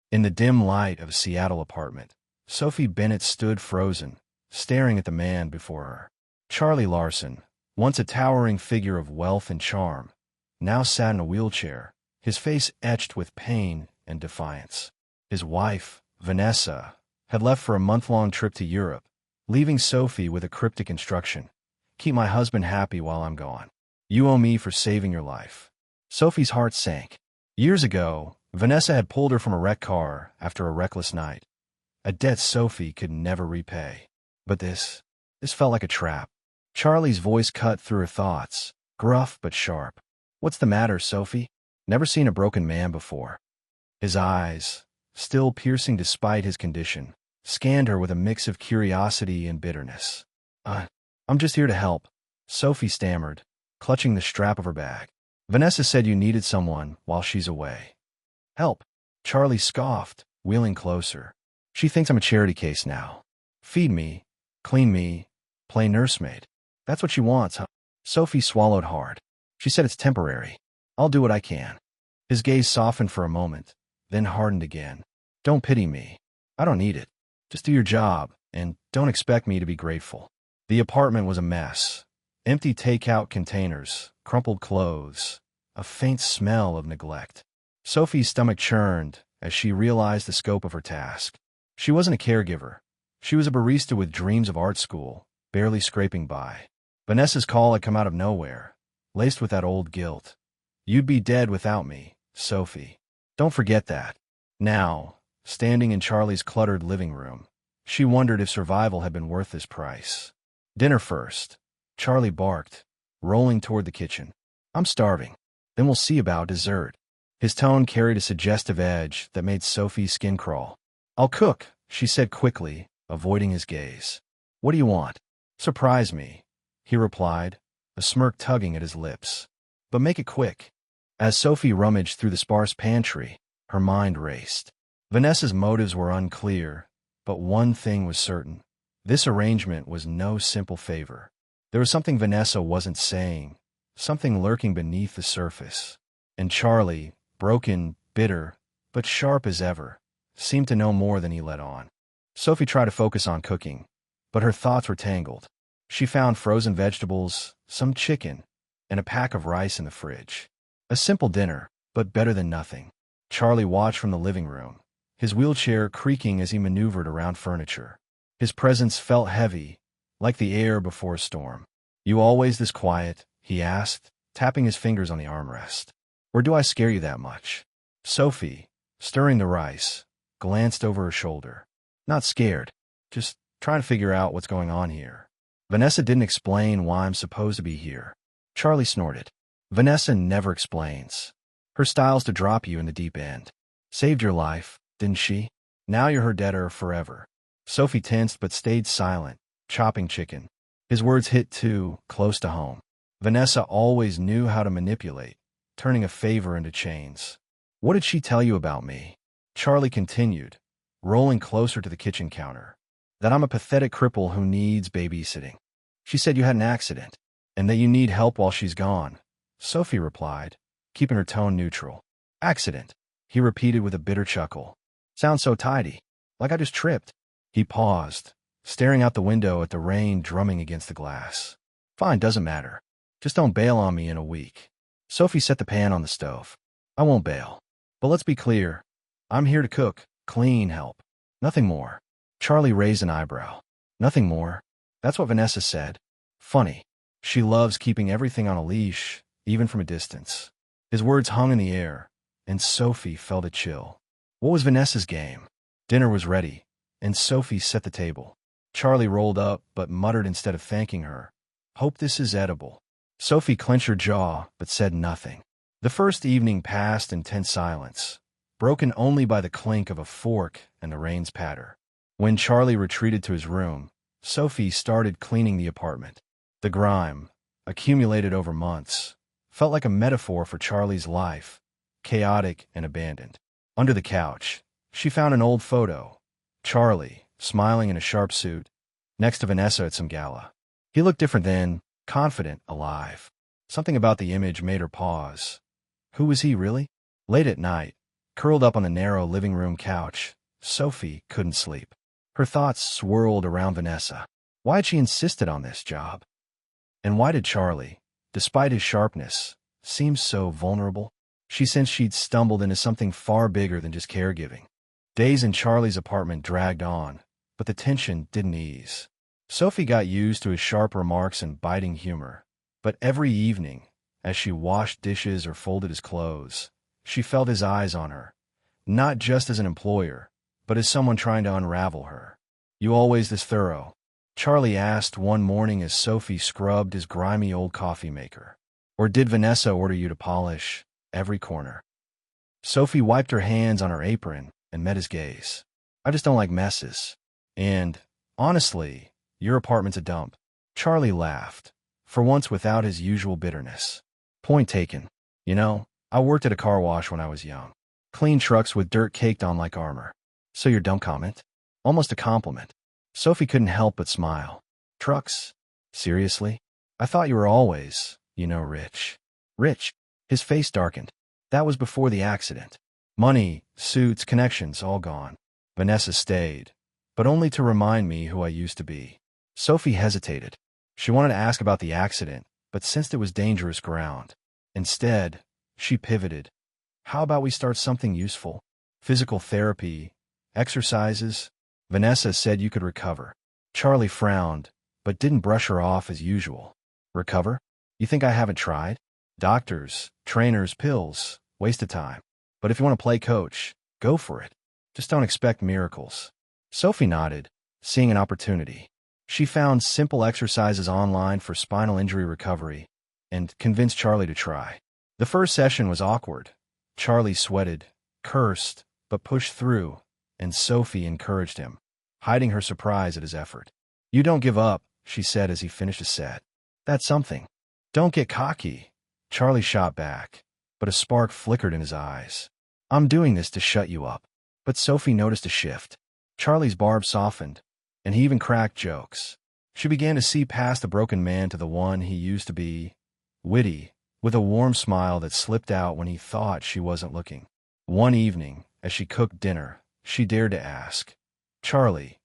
In the dim light of a Seattle apartment, Sophie Bennett stood frozen, staring at the man before her. Charlie Larson, once a towering figure of wealth and charm, now sat in a wheelchair, his face etched with pain and defiance. His wife, Vanessa, had left for a month-long trip to Europe, leaving Sophie with a cryptic instruction: "Keep my husband happy while I'm gone. You owe me for saving your life." Sophie's heart sank. Years ago, Vanessa had pulled her from a wrecked car after a reckless night, a debt Sophie could never repay. But this felt like a trap. Charlie's voice cut through her thoughts, gruff but sharp. "What's the matter, Sophie? Never seen a broken man before." His eyes, still piercing despite his condition, scanned her with a mix of curiosity and bitterness. I'm just here to help," Sophie stammered, clutching the strap of her bag. "Vanessa said you needed someone while she's away." "Help?" Charlie scoffed, wheeling closer. "She thinks I'm a charity case now. Feed me, clean me, play nursemaid. That's what she wants, huh?" Sophie swallowed hard. She said, "It's temporary. I'll do what I can." His gaze softened for a moment, then hardened again. "Don't pity me. I don't need it. Just do your job, and don't expect me to be grateful." The apartment was a mess. Empty takeout containers, crumpled clothes, a faint smell of neglect. Sophie's stomach churned as she realized the scope of her task. She wasn't a caregiver. She was a barista with dreams of art school, barely scraping by. Vanessa's call had come out of nowhere, laced with that old guilt. "You'd be dead without me, Sophie. Don't forget that." Now, standing in Charlie's cluttered living room, she wondered if survival had been worth this price. "Dinner first," Charlie barked, rolling toward the kitchen. "I'm starving. Then we'll see about dessert." His tone carried a suggestive edge that made Sophie's skin crawl. "I'll cook," she said quickly, avoiding his gaze. "What do you want?" "Surprise me," he replied, a smirk tugging at his lips. "But make it quick." As Sophie rummaged through the sparse pantry, her mind raced. Vanessa's motives were unclear, but one thing was certain. This arrangement was no simple favor. There was something Vanessa wasn't saying, something lurking beneath the surface. And Charlie, broken, bitter, but sharp as ever, seemed to know more than he let on. Sophie tried to focus on cooking, but her thoughts were tangled. She found frozen vegetables, some chicken, and a pack of rice in the fridge. A simple dinner, but better than nothing. Charlie watched from the living room, his wheelchair creaking as he maneuvered around furniture. His presence felt heavy, like the air before a storm. "You always this quiet?" he asked, tapping his fingers on the armrest. "Or do I scare you that much?" Sophie, stirring the rice, glanced over her shoulder. "Not scared. Just trying to figure out what's going on here. Vanessa didn't explain why I'm supposed to be here." Charlie snorted. "Vanessa never explains. Her style's to drop you in the deep end. Saved your life, didn't she? Now you're her debtor forever." Sophie tensed but stayed silent, chopping chicken. His words hit too close to home. Vanessa always knew how to manipulate, turning a favor into chains. "What did she tell you about me?" Charlie continued, rolling closer to the kitchen counter. "That I'm a pathetic cripple who needs babysitting. She said you had an accident, and that you need help while she's gone," Sophie replied, keeping her tone neutral. "Accident," he repeated with a bitter chuckle. "Sounds so tidy, like I just tripped." He paused, staring out the window at the rain drumming against the glass. "Fine, doesn't matter. Just don't bail on me in a week." Sophie set the pan on the stove. "I won't bail. But let's be clear. I'm here to cook, clean, help. Nothing more." Charlie raised an eyebrow. "Nothing more? That's what Vanessa said. Funny. She loves keeping everything on a leash, even from a distance." His words hung in the air, and Sophie felt a chill. What was Vanessa's game? Dinner was ready, and Sophie set the table. Charlie rolled up, but muttered instead of thanking her, "Hope this is edible." Sophie clenched her jaw, but said nothing. The first evening passed in tense silence, broken only by the clink of a fork and the rain's patter. When Charlie retreated to his room, Sophie started cleaning the apartment. The grime, accumulated over months, felt like a metaphor for Charlie's life, chaotic and abandoned. Under the couch, she found an old photo. Charlie, smiling in a sharp suit, next to Vanessa at some gala. He looked different then, confident, alive. Something about the image made her pause. Who was he, really? Late at night, Curled up on the narrow living room couch, Sophie couldn't sleep. Her thoughts swirled around Vanessa. Why had she insisted on this job? And why did Charlie, despite his sharpness, seem so vulnerable? She sensed she'd stumbled into something far bigger than just caregiving. Days in Charlie's apartment dragged on, but the tension didn't ease. Sophie got used to his sharp remarks and biting humor, but every evening, as she washed dishes or folded his clothes, she felt his eyes on her, not just as an employer, but as someone trying to unravel her. "You always this thorough?" Charlie asked one morning as Sophie scrubbed his grimy old coffee maker. "Or did Vanessa order you to polish every corner?" Sophie wiped her hands on her apron and met his gaze. "I just don't like messes. And, honestly, your apartment's a dump." Charlie laughed, for once without his usual bitterness. "Point taken. You know, I worked at a car wash when I was young. Clean trucks with dirt caked on like armor. So your dumb comment? Almost a compliment." Sophie couldn't help but smile. "Trucks? Seriously? I thought you were always, rich." "Rich?" His face darkened. "That was before the accident. Money, suits, connections, all gone. Vanessa stayed, but only to remind me who I used to be." Sophie hesitated. She wanted to ask about the accident, but sensed it was dangerous ground. Instead, she pivoted. "How about we start something useful? Physical therapy, exercises? Vanessa said you could recover." Charlie frowned, but didn't brush her off as usual. "Recover? You think I haven't tried? Doctors, trainers, pills, waste of time. But if you want to play coach, go for it. Just don't expect miracles." Sophie nodded, seeing an opportunity. She found simple exercises online for spinal injury recovery and convinced Charlie to try. The first session was awkward. Charlie sweated, cursed, but pushed through, and Sophie encouraged him, hiding her surprise at his effort. "You don't give up," she said as he finished a set. "That's something." "Don't get cocky," Charlie shot back, but a spark flickered in his eyes. "I'm doing this to shut you up." But Sophie noticed a shift. Charlie's barb softened, and he even cracked jokes. She began to see past the broken man to the one he used to be, witty, with a warm smile that slipped out when he thought she wasn't looking. One evening, as she cooked dinner, she dared to ask, "Charlie,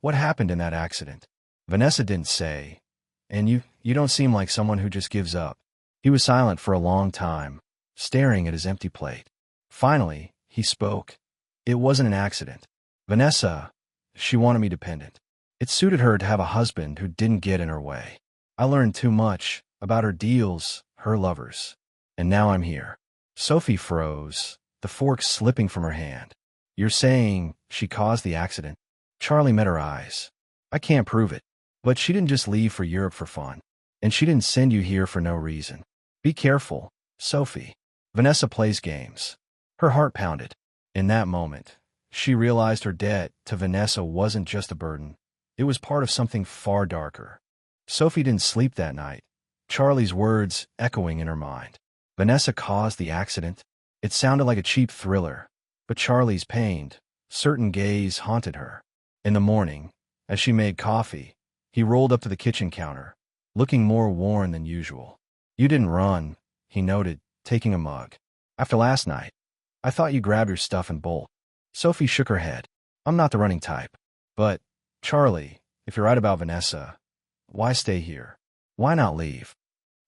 what happened in that accident?" Vanessa didn't say, "And you don't seem like someone who just gives up." He was silent for a long time, staring at his empty plate. Finally, he spoke. "It wasn't an accident. Vanessa, she wanted me dependent. It suited her to have a husband who didn't get in her way. I learned too much about her deals, her lovers. And now I'm here." Sophie froze, the fork slipping from her hand. "You're saying she caused the accident?" Charlie met her eyes. "I can't prove it. But she didn't just leave for Europe for fun. And she didn't send you here for no reason. Be careful, Sophie. Vanessa plays games." Her heart pounded. In that moment, she realized her debt to Vanessa wasn't just a burden. It was part of something far darker. Sophie didn't sleep that night, Charlie's words echoing in her mind. Vanessa caused the accident. It sounded like a cheap thriller, but Charlie's pained, certain gaze haunted her. In the morning, as she made coffee, he rolled up to the kitchen counter, looking more worn than usual. "You didn't run," he noted, taking a mug. "After last night, I thought you grab your stuff and bolt." Sophie shook her head. "I'm not the running type. But, Charlie, if you're right about Vanessa, why stay here? Why not leave?"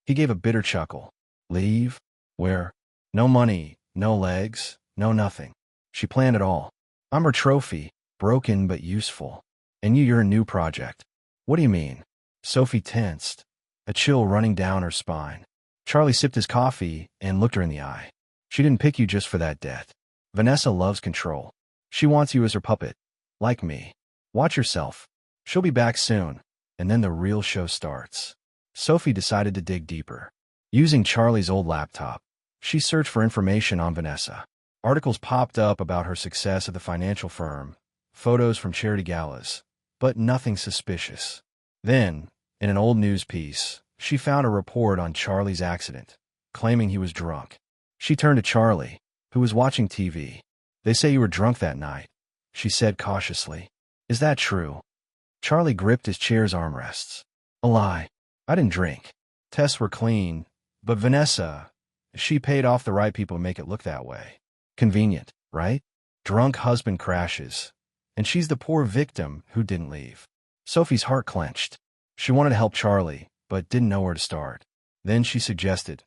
He gave a bitter chuckle. "Leave? Where? No money, no legs, no nothing. She planned it all. I'm her trophy, broken but useful. And you're a new project." "What do you mean?" Sophie tensed, a chill running down her spine. Charlie sipped his coffee and looked her in the eye. "She didn't pick you just for that debt. Vanessa loves control. She wants you as her puppet, like me. Watch yourself. She'll be back soon, and then the real show starts." Sophie decided to dig deeper. Using Charlie's old laptop, she searched for information on Vanessa. Articles popped up about her success at the financial firm, photos from charity galas, but nothing suspicious. Then, in an old news piece, she found a report on Charlie's accident, claiming he was drunk. She turned to Charlie, who was watching TV. "They say you were drunk that night," she said cautiously. "Is that true?" Charlie gripped his chair's armrests. "A lie. I didn't drink. Tests were clean, but Vanessa, she paid off the right people to make it look that way. Convenient." right? Drunk husband crashes, and she's the poor victim who didn't leave. Sophie's heart clenched. She wanted to help Charlie, but didn't know where to start. Then she suggested,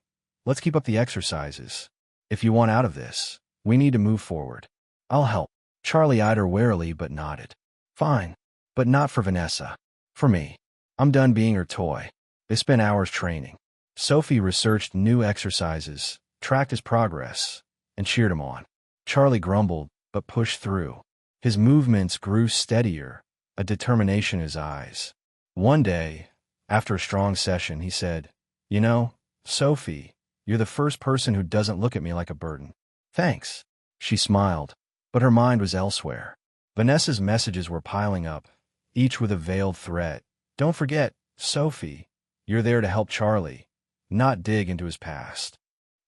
let's keep up the exercises. If you want out of this, we need to move forward. I'll help. Charlie eyed her warily but nodded. Fine, but not for Vanessa. For me. I'm done being her toy. They spent hours training. Sophie researched new exercises, tracked his progress, and cheered him on. Charlie grumbled, but pushed through. His movements grew steadier, a determination in his eyes. One day, after a strong session, he said, You know, Sophie, you're the first person who doesn't look at me like a burden. Thanks. She smiled, but her mind was elsewhere. Vanessa's messages were piling up, each with a veiled threat. Don't forget, Sophie, you're there to help Charlie, not dig into his past.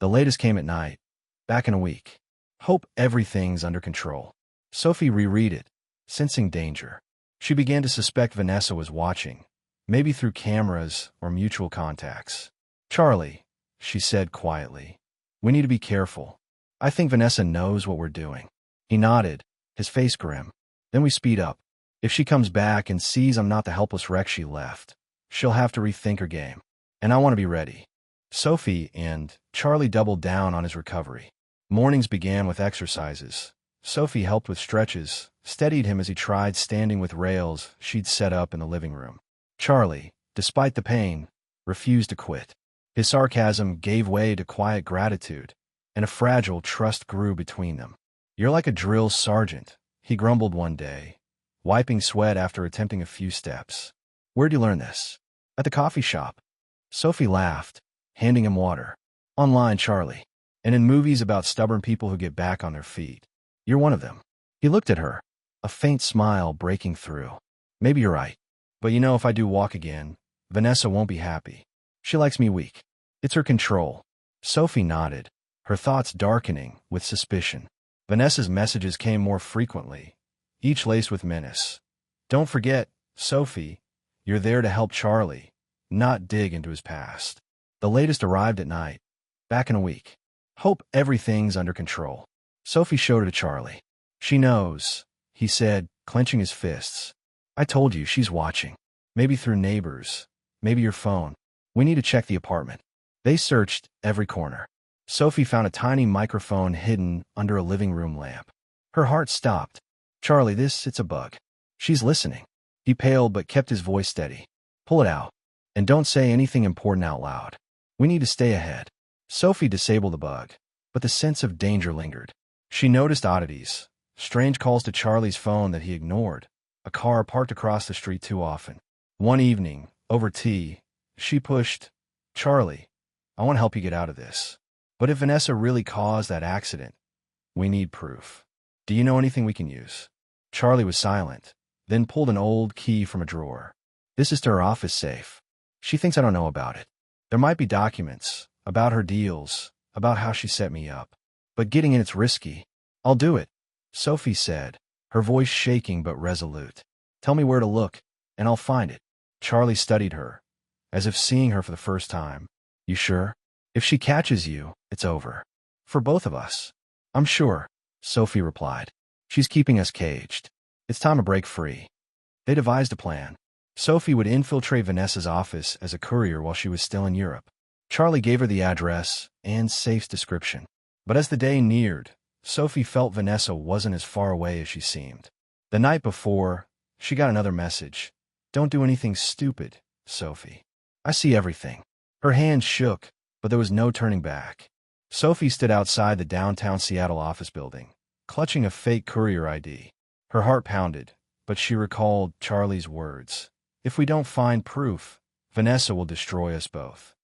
The latest came at night. Back in a week. Hope everything's under control. Sophie reread it, sensing danger. She began to suspect Vanessa was watching, maybe through cameras or mutual contacts. Charlie, she said quietly, we need to be careful. I think Vanessa knows what we're doing. He nodded, his face grim. Then we speed up. If she comes back and sees I'm not the helpless wreck she left, she'll have to rethink her game. And I want to be ready. Sophie and Charlie doubled down on his recovery. Mornings began with exercises. Sophie helped with stretches, steadied him as he tried standing with rails she'd set up in the living room. Charlie, despite the pain, refused to quit. His sarcasm gave way to quiet gratitude, and a fragile trust grew between them. You're like a drill sergeant, he grumbled one day, wiping sweat after attempting a few steps. Where'd you learn this? At the coffee shop. Sophie laughed, handing him water. Online, Charlie. And in movies about stubborn people who get back on their feet. You're one of them. He looked at her, a faint smile breaking through. Maybe you're right. But you know, if I do walk again, Vanessa won't be happy. She likes me weak. It's her control. Sophie nodded, her thoughts darkening with suspicion. Vanessa's messages came more frequently, each laced with menace. Don't forget, Sophie, you're there to help Charlie, not dig into his past. The latest arrived at night. Back in a week. Hope everything's under control. Sophie showed it to Charlie. She knows, he said, clenching his fists. I told you she's watching. Maybe through neighbors, maybe your phone. We need to check the apartment. They searched every corner. Sophie found a tiny microphone hidden under a living room lamp. Her heart stopped. Charlie, it's a bug. She's listening. He paled but kept his voice steady. Pull it out. And don't say anything important out loud. We need to stay ahead. Sophie disabled the bug, but the sense of danger lingered. She noticed oddities, strange calls to Charlie's phone that he ignored, a car parked across the street too often. One evening, over tea, she pushed, Charlie, I want to help you get out of this. But if Vanessa really caused that accident, we need proof. Do you know anything we can use? Charlie was silent, then pulled an old key from a drawer. This is to her office safe. She thinks I don't know about it. There might be documents about her deals, about how she set me up. But getting in it's risky. I'll do it, Sophie said, her voice shaking but resolute. Tell me where to look, and I'll find it. Charlie studied her, as if seeing her for the first time. You sure? If she catches you, it's over. For both of us. I'm sure, Sophie replied. She's keeping us caged. It's time to break free. They devised a plan. Sophie would infiltrate Vanessa's office as a courier while she was still in Europe. Charlie gave her the address and safe's description. But as the day neared, Sophie felt Vanessa wasn't as far away as she seemed. The night before, she got another message. Don't do anything stupid, Sophie. I see everything. Her hand shook, but there was no turning back. Sophie stood outside the downtown Seattle office building, clutching a fake courier ID. Her heart pounded, but she recalled Charlie's words. If we don't find proof, Vanessa will destroy us both.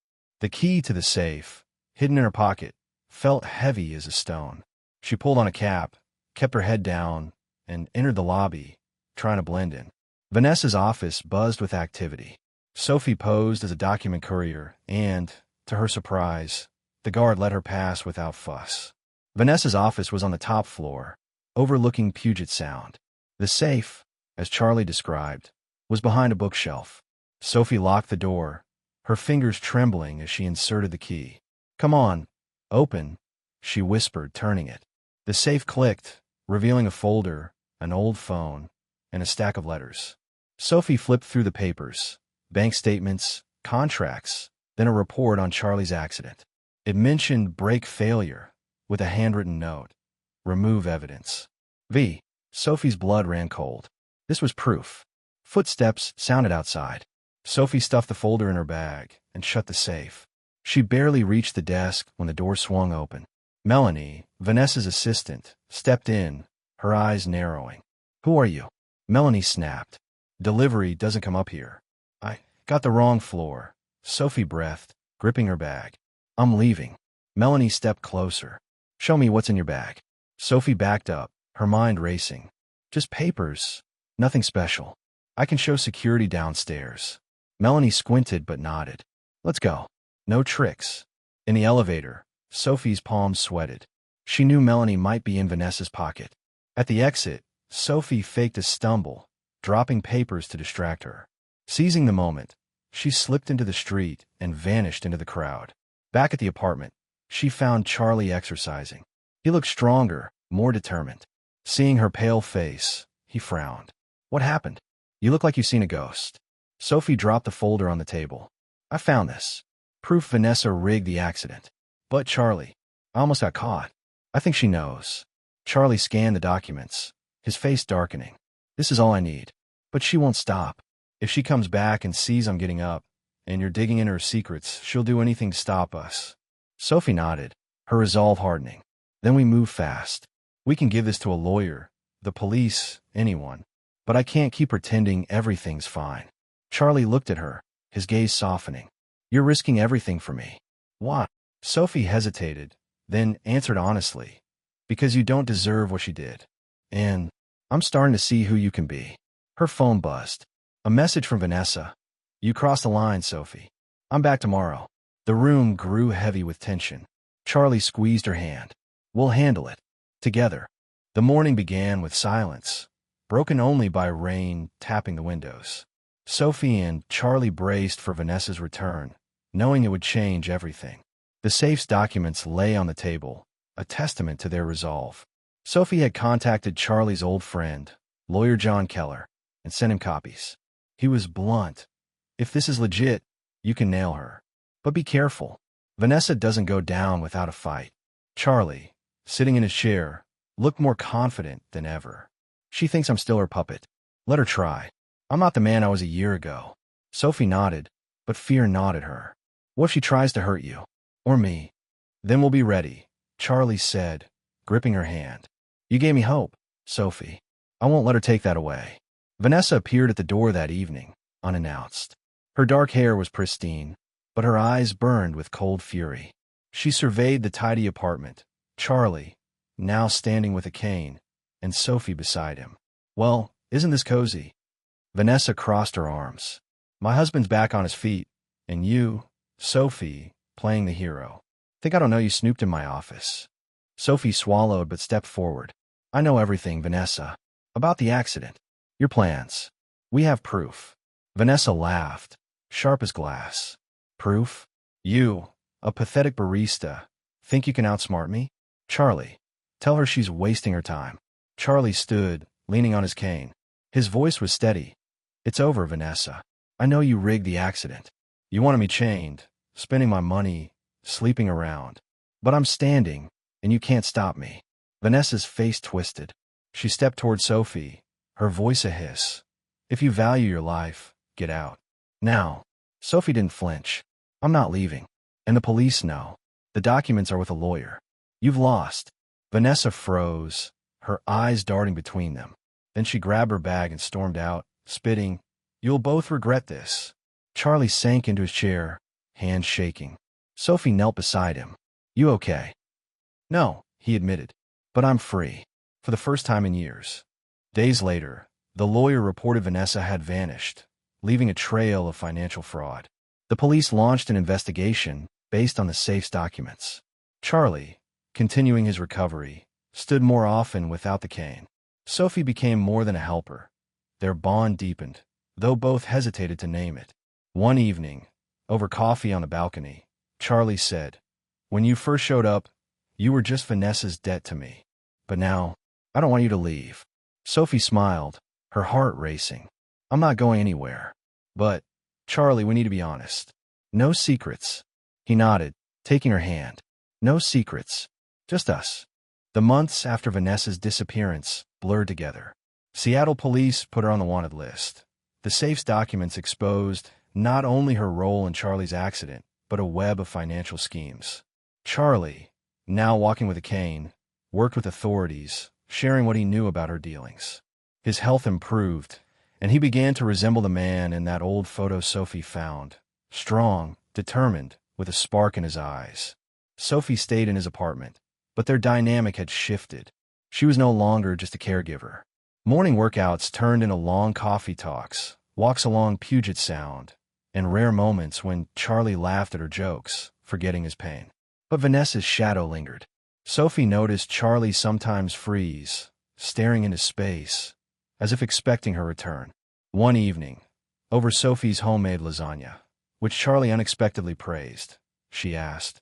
The key to the safe, hidden in her pocket, felt heavy as a stone. She pulled on a cap, kept her head down, and entered the lobby, trying to blend in. Vanessa's office buzzed with activity. Sophie posed as a document courier, and, to her surprise, the guard let her pass without fuss. Vanessa's office was on the top floor, overlooking Puget Sound. The safe, as Charlie described, was behind a bookshelf. Sophie locked the door, her fingers trembling as she inserted the key. Come on, open, she whispered, turning it. The safe clicked, revealing a folder, an old phone, and a stack of letters. Sophie flipped through the papers, bank statements, contracts, then a report on Charlie's accident. It mentioned brake failure, with a handwritten note. Remove evidence. Sophie's blood ran cold. This was proof. Footsteps sounded outside. Sophie stuffed the folder in her bag and shut the safe. She barely reached the desk when the door swung open. Melanie, Vanessa's assistant, stepped in, her eyes narrowing. "Who are you?" Melanie snapped. "Delivery doesn't come up here." "I got the wrong floor," Sophie breathed, gripping her bag. "I'm leaving." Melanie stepped closer. "Show me what's in your bag." Sophie backed up, her mind racing. "Just papers. Nothing special. I can show security downstairs." Melanie squinted but nodded. "Let's go." No tricks. In the elevator, Sophie's palms sweated. She knew Melanie might be in Vanessa's pocket. At the exit, Sophie faked a stumble, dropping papers to distract her. Seizing the moment, she slipped into the street and vanished into the crowd. Back at the apartment, she found Charlie exercising. He looked stronger, more determined. Seeing her pale face, he frowned. "What happened? You look like you've seen a ghost." Sophie dropped the folder on the table. "I found this. Proof Vanessa rigged the accident. But Charlie, I almost got caught. I think she knows." Charlie scanned the documents, his face darkening. "This is all I need. But she won't stop. If she comes back and sees I'm getting up, and you're digging into her secrets, she'll do anything to stop us." Sophie nodded, her resolve hardening. "Then we move fast. We can give this to a lawyer, the police, anyone. But I can't keep pretending everything's fine." Charlie looked at her, his gaze softening. "You're risking everything for me." "Why?" Sophie hesitated, then answered honestly. "Because you don't deserve what she did. And I'm starting to see who you can be." Her phone buzzed. A message from Vanessa. "You crossed the line, Sophie. I'm back tomorrow." The room grew heavy with tension. Charlie squeezed her hand. "We'll handle it. Together." The morning began with silence, broken only by rain tapping the windows. Sophie and Charlie braced for Vanessa's return, knowing it would change everything. The safe's documents lay on the table, a testament to their resolve. Sophie had contacted Charlie's old friend, lawyer John Keller, and sent him copies. He was blunt. "If this is legit, you can nail her. But be careful. Vanessa doesn't go down without a fight." Charlie, sitting in his chair, looked more confident than ever. "She thinks I'm still her puppet. Let her try. I'm not the man I was a year ago." Sophie nodded, but fear gnawed at her. "What if she tries to hurt you? Or me?" "Then we'll be ready," Charlie said, gripping her hand. "You gave me hope, Sophie. I won't let her take that away." Vanessa appeared at the door that evening, unannounced. Her dark hair was pristine, but her eyes burned with cold fury. She surveyed the tidy apartment, Charlie, now standing with a cane, and Sophie beside him. "Well, isn't this cozy?" Vanessa crossed her arms. "My husband's back on his feet, and you, Sophie, playing the hero. Think I don't know you snooped in my office." Sophie swallowed but stepped forward. "I know everything, Vanessa. About the accident. Your plans. We have proof." Vanessa laughed, sharp as glass. "Proof? You, a pathetic barista, think you can outsmart me? Charlie, tell her she's wasting her time." Charlie stood, leaning on his cane. His voice was steady. "It's over, Vanessa. I know you rigged the accident. You wanted me chained, spending my money, sleeping around. But I'm standing, and you can't stop me." Vanessa's face twisted. She stepped toward Sophie, her voice a hiss. "If you value your life, get out. Now." Sophie didn't flinch. "I'm not leaving. And the police know. The documents are with a lawyer. You've lost." Vanessa froze, her eyes darting between them. Then she grabbed her bag and stormed out, spitting, "You'll both regret this." Charlie sank into his chair, hands shaking. Sophie knelt beside him. "You okay?" "No," he admitted. "But I'm free. For the first time in years." Days later, the lawyer reported Vanessa had vanished, leaving a trail of financial fraud. The police launched an investigation based on the safe's documents. Charlie, continuing his recovery, stood more often without the cane. Sophie became more than a helper. Their bond deepened, though both hesitated to name it. One evening, over coffee on the balcony, Charlie said, "When you first showed up, you were just Vanessa's debt to me. But now, I don't want you to leave. Sophie smiled, her heart racing. I'm not going anywhere. But, Charlie, we need to be honest. No secrets. He nodded, taking her hand. No secrets. Just us. The months after Vanessa's disappearance blurred together. Seattle police put her on the wanted list. The safe's documents exposed not only her role in Charlie's accident, but a web of financial schemes. Charlie, now walking with a cane, worked with authorities, sharing what he knew about her dealings. His health improved, and he began to resemble the man in that old photo Sophie found. Strong, determined, with a spark in his eyes. Sophie stayed in his apartment, but their dynamic had shifted. She was no longer just a caregiver. Morning workouts turned into long coffee talks, walks along Puget Sound, and rare moments when Charlie laughed at her jokes, forgetting his pain. But Vanessa's shadow lingered. Sophie noticed Charlie sometimes freeze, staring into space, as if expecting her return. One evening, over Sophie's homemade lasagna, which Charlie unexpectedly praised, she asked,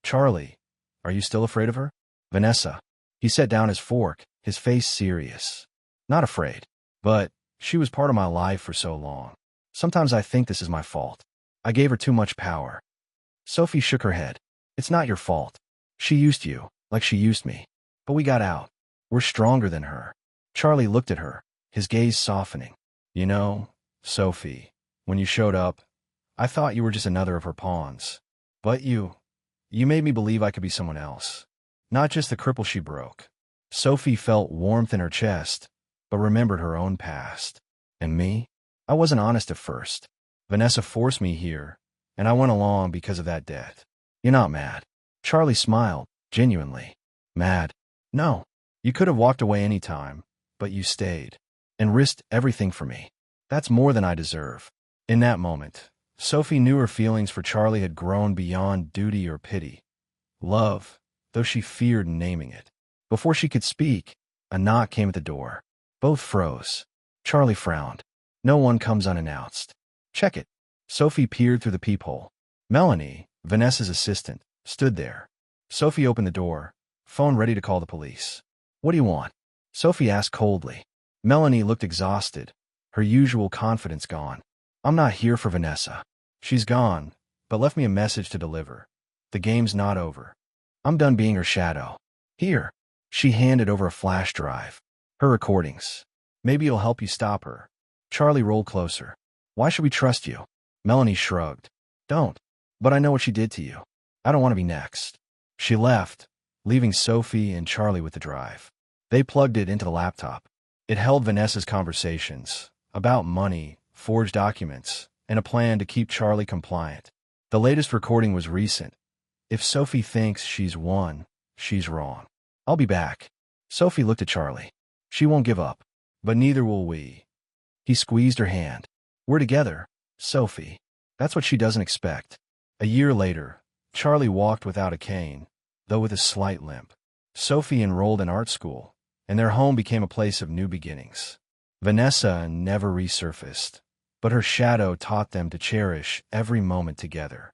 "Charlie, are you still afraid of her?" "Vanessa." He set down his fork, his face serious. "Not afraid. But she was part of my life for so long. Sometimes I think this is my fault. I gave her too much power." Sophie shook her head. "It's not your fault. She used you, like she used me. But we got out. We're stronger than her." Charlie looked at her, his gaze softening. "You know, Sophie, when you showed up, I thought you were just another of her pawns. But you made me believe I could be someone else. Not just the cripple she broke." Sophie felt warmth in her chest, but remembered her own past. "And me? I wasn't honest at first. Vanessa forced me here, and I went along because of that debt." "You're not mad?" Charlie smiled, genuinely. "Mad? No. You could have walked away any time, but you stayed, and risked everything for me. That's more than I deserve." In that moment, Sophie knew her feelings for Charlie had grown beyond duty or pity. Love, though she feared naming it. Before she could speak, a knock came at the door. Both froze. Charlie frowned. No one comes unannounced. "Check it." Sophie peered through the peephole. Melanie, Vanessa's assistant, stood there. Sophie opened the door, phone ready to call the police. "What do you want?" Sophie asked coldly. Melanie looked exhausted, her usual confidence gone. "I'm not here for Vanessa. She's gone, but left me a message to deliver. The game's not over. I'm done being her shadow. Here." She handed over a flash drive. "Her recordings. Maybe it'll help you stop her." Charlie rolled closer. "Why should we trust you?" Melanie shrugged. "Don't. But I know what she did to you. I don't want to be next." She left, leaving Sophie and Charlie with the drive. They plugged it into the laptop. It held Vanessa's conversations about money, forged documents, and a plan to keep Charlie compliant. The latest recording was recent. "If Sophie thinks she's won, she's wrong. I'll be back." Sophie looked at Charlie. "She won't give up, but neither will we." He squeezed her hand. "We're together, Sophie." That's what she doesn't expect. A year later, Charlie walked without a cane, though with a slight limp. Sophie enrolled in art school, and their home became a place of new beginnings. Vanessa never resurfaced, but her shadow taught them to cherish every moment together.